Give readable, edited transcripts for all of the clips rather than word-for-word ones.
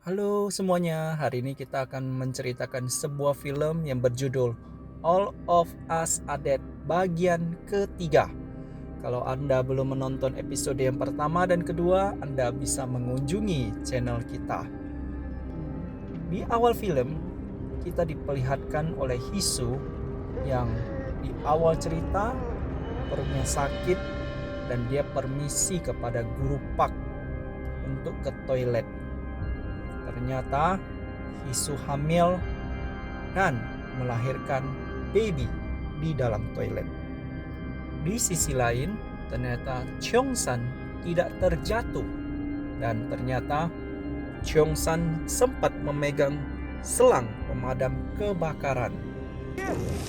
Halo semuanya, hari ini kita akan menceritakan sebuah film yang berjudul All of Us Are Dead bagian ketiga. Kalau Anda belum menonton episode yang pertama dan kedua, Anda bisa mengunjungi channel kita. Di awal film, kita diperlihatkan oleh Hisu yang di awal cerita perutnya sakit dan dia permisi kepada guru Pak untuk ke toilet. Ternyata Hisu hamil dan melahirkan baby di dalam toilet. Di sisi lain, ternyata Cheongsan tidak terjatuh dan ternyata Cheongsan sempat memegang selang pemadam kebakaran.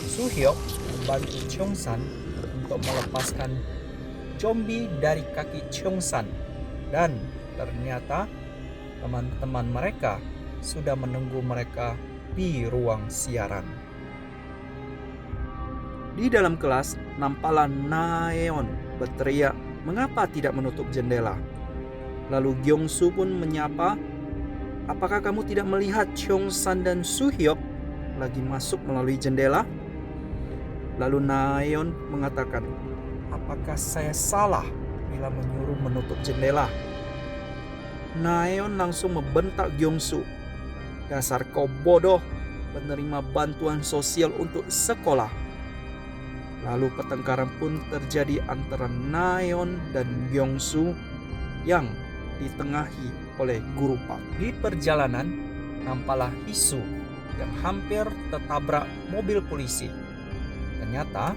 Suhyok membantu Cheongsan untuk melepaskan zombie dari kaki Cheongsan dan ternyata teman-teman mereka sudah menunggu mereka di ruang siaran. Di dalam kelas, nampaklah Naeon berteriak, "Mengapa tidak menutup jendela?" Lalu Gyeongsu pun menyapa, "Apakah kamu tidak melihat Cheongsan dan Suhyok lagi masuk melalui jendela?" Lalu Naeon mengatakan, "Apakah saya salah bila menyuruh menutup jendela?" Naeon langsung membentak Gyeongsu, "Dasar kau bodoh, penerima bantuan sosial untuk sekolah." Lalu pertengkaran pun terjadi antara Naeon dan Gyeongsu yang ditengahi oleh guru Pak. Di perjalanan, nampaklah Hisu yang hampir tertabrak mobil polisi. Ternyata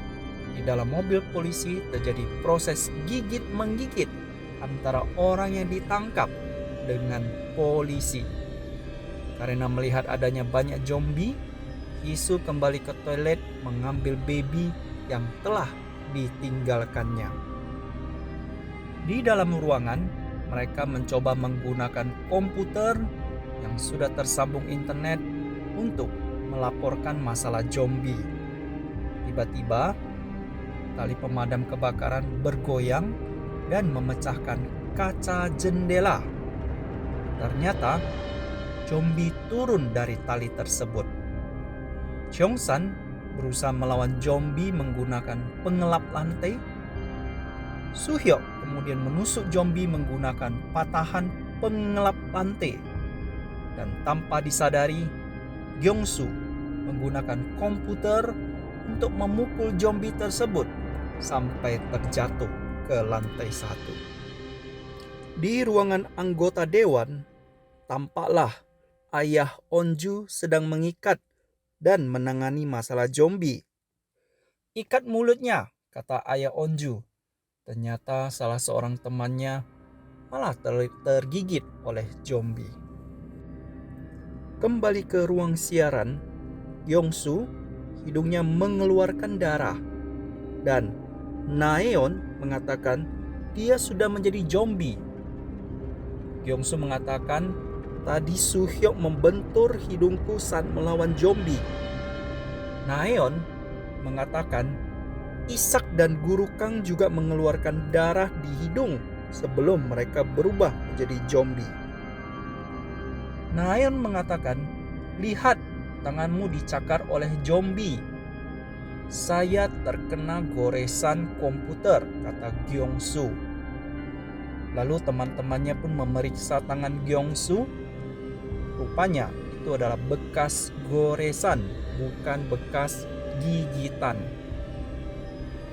di dalam mobil polisi terjadi proses gigit-menggigit antara orang yang ditangkap dengan polisi. Karena melihat adanya banyak zombie, Hisu kembali ke toilet mengambil baby yang telah ditinggalkannya. Di dalam ruangan, mereka mencoba menggunakan komputer yang sudah tersambung internet untuk melaporkan masalah zombie. Tiba-tiba, tali pemadam kebakaran bergoyang dan memecahkan kaca jendela. Ternyata zombie turun dari tali tersebut. Cheongsan berusaha melawan zombie menggunakan pengelap lantai. Suhyok kemudian menusuk zombie menggunakan patahan pengelap lantai. Dan tanpa disadari, Gyeongsu menggunakan komputer untuk memukul zombie tersebut sampai terjatuh ke lantai 1. Di ruangan anggota dewan, tampaklah ayah Onju sedang mengikat dan menangani masalah zombie. "Ikat mulutnya," kata ayah Onju. Ternyata salah seorang temannya malah tergigit oleh zombie. Kembali ke ruang siaran, Gyeongsu hidungnya mengeluarkan darah dan Naeon mengatakan dia sudah menjadi zombie. Gyeongsu mengatakan, "Tadi Suhyok membentur hidungku saat melawan zombie." Naeon mengatakan, "Isak dan Guru Kang juga mengeluarkan darah di hidung sebelum mereka berubah menjadi zombie." Naeon mengatakan, "Lihat, tanganmu dicakar oleh zombie." "Saya terkena goresan komputer," kata Gyeongsu. Lalu teman-temannya pun memeriksa tangan Gyeongsu. Rupanya itu adalah bekas goresan, bukan bekas gigitan.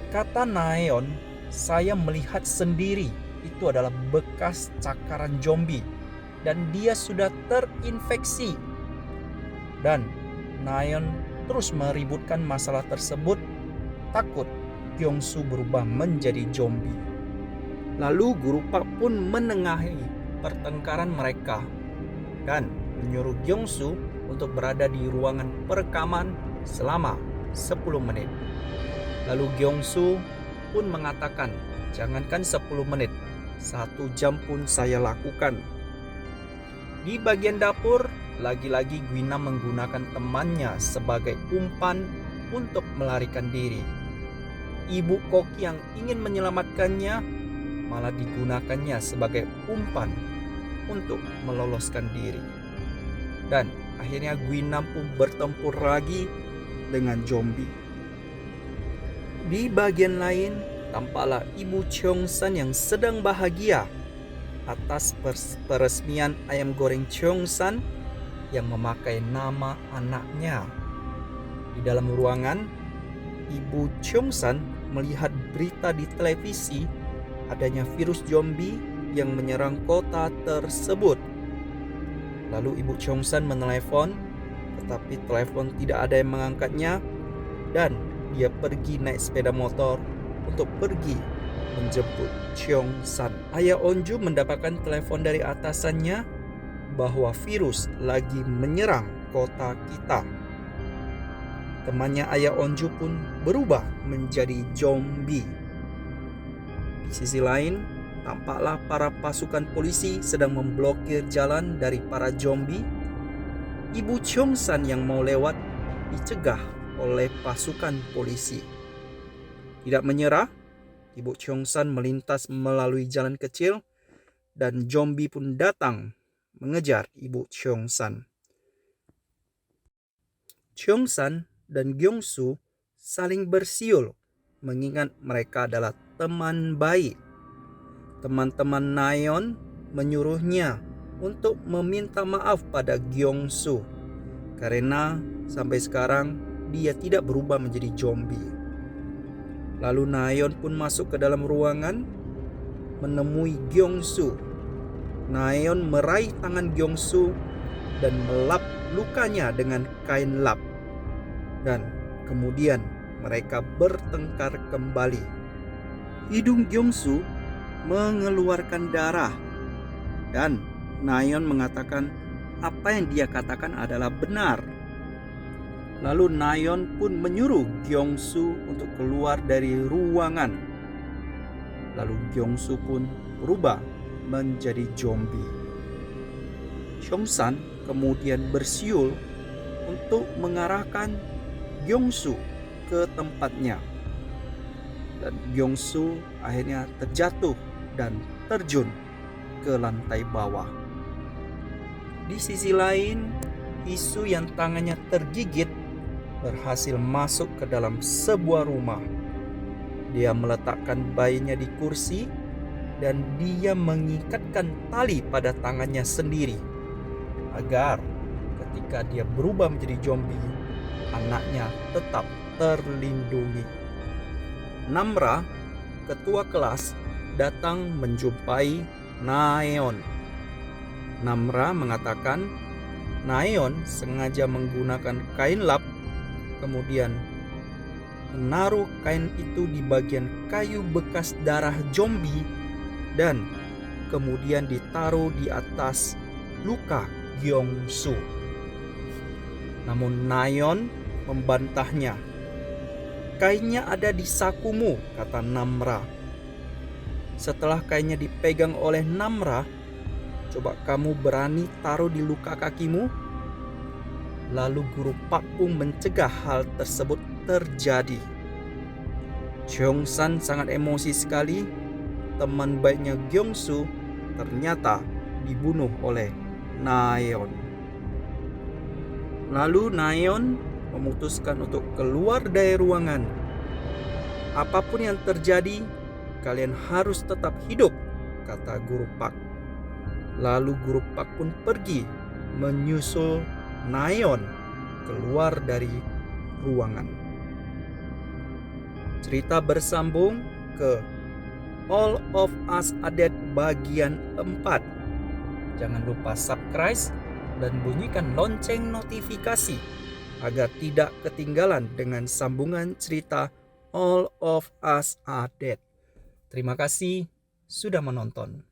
Kata Naeon, "Saya melihat sendiri itu adalah bekas cakaran zombie dan dia sudah terinfeksi." Dan Naeon terus meributkan masalah tersebut, takut Gyeongsu berubah menjadi zombie. Lalu guru Pak pun menengahi pertengkaran mereka dan menyuruh Gyeongsu untuk berada di ruangan perekaman selama 10 menit. Lalu Gyeongsu pun mengatakan, "Jangankan 10 menit, 1 jam pun saya lakukan." Di bagian dapur, lagi-lagi Gwina menggunakan temannya sebagai umpan untuk melarikan diri. Ibu koki yang ingin menyelamatkannya malah digunakannya sebagai umpan untuk meloloskan diri. Dan akhirnya Guinam pun bertempur lagi dengan zombie. Di bagian lain, tampaklah Ibu Cheong-san yang sedang bahagia atas peresmian ayam goreng Cheong-san yang memakai nama anaknya. Di dalam ruangan, Ibu Cheong-san melihat berita di televisi adanya virus zombie yang menyerang kota tersebut. Lalu Ibu Cheong-san menelepon, tetapi telepon tidak ada yang mengangkatnya, dan dia pergi naik sepeda motor untuk pergi menjemput Cheong-san. Ayah Onju mendapatkan telepon dari atasannya bahwa virus lagi menyerang kota kita. Temannya Ayah Onju pun berubah menjadi zombie. Di sisi lain, tampaklah para pasukan polisi sedang memblokir jalan dari para zombie. Ibu Cheong-san yang mau lewat dicegah oleh pasukan polisi. Tidak menyerah, Ibu Cheong-san melintas melalui jalan kecil dan zombie pun datang mengejar Ibu Cheong-san. Cheong-san dan Gyeong-su saling bersiul mengingat mereka adalah teman baik. Teman-teman Nayeon menyuruhnya untuk meminta maaf pada Gyeong-su karena sampai sekarang dia tidak berubah menjadi zombie. Lalu Nayeon pun masuk ke dalam ruangan menemui Gyeong-su. Nayeon meraih tangan Gyeong-su dan melap lukanya dengan kain lap. Dan kemudian mereka bertengkar kembali. Hidung Gyeong-su mengeluarkan darah dan Nayeon mengatakan apa yang dia katakan adalah benar. Lalu Nayeon pun menyuruh Gyeong-su untuk keluar dari ruangan. Lalu Gyeong-su pun berubah menjadi zombie. Cheong-san kemudian bersiul untuk mengarahkan Gyeong-su ke tempatnya. Dan Gyeong-su akhirnya terjatuh dan terjun ke lantai bawah. Di sisi lain, Isu yang tangannya tergigit berhasil masuk ke dalam sebuah rumah. Dia meletakkan bayinya di kursi dan dia mengikatkan tali pada tangannya sendiri agar ketika dia berubah menjadi zombie, anaknya tetap terlindungi. Namra, ketua kelas, datang menjumpai Nayeon. Namra mengatakan Nayeon sengaja menggunakan kain lap, kemudian menaruh kain itu di bagian kayu bekas darah zombie dan kemudian ditaruh di atas luka Gyeong-su. Namun Nayeon membantahnya. Kainnya ada di sakumu, kata Namra. Setelah kainnya dipegang oleh Namra, coba kamu berani taruh di luka kakimu? Lalu guru Pak pun mencegah hal tersebut terjadi. Cheong-san sangat emosi sekali. Teman baiknya Gyeong-su ternyata dibunuh oleh Nayeon. Lalu Nayeon memutuskan untuk keluar dari ruangan. Apapun yang terjadi, kalian harus tetap hidup, kata guru Pak. Lalu guru Pak pun pergi menyusul Nayeon keluar dari ruangan. Cerita bersambung ke All of Us Are Dead bagian 4. Jangan lupa subscribe dan bunyikan lonceng notifikasi agar tidak ketinggalan dengan sambungan cerita All of Us Are Dead. Terima kasih sudah menonton.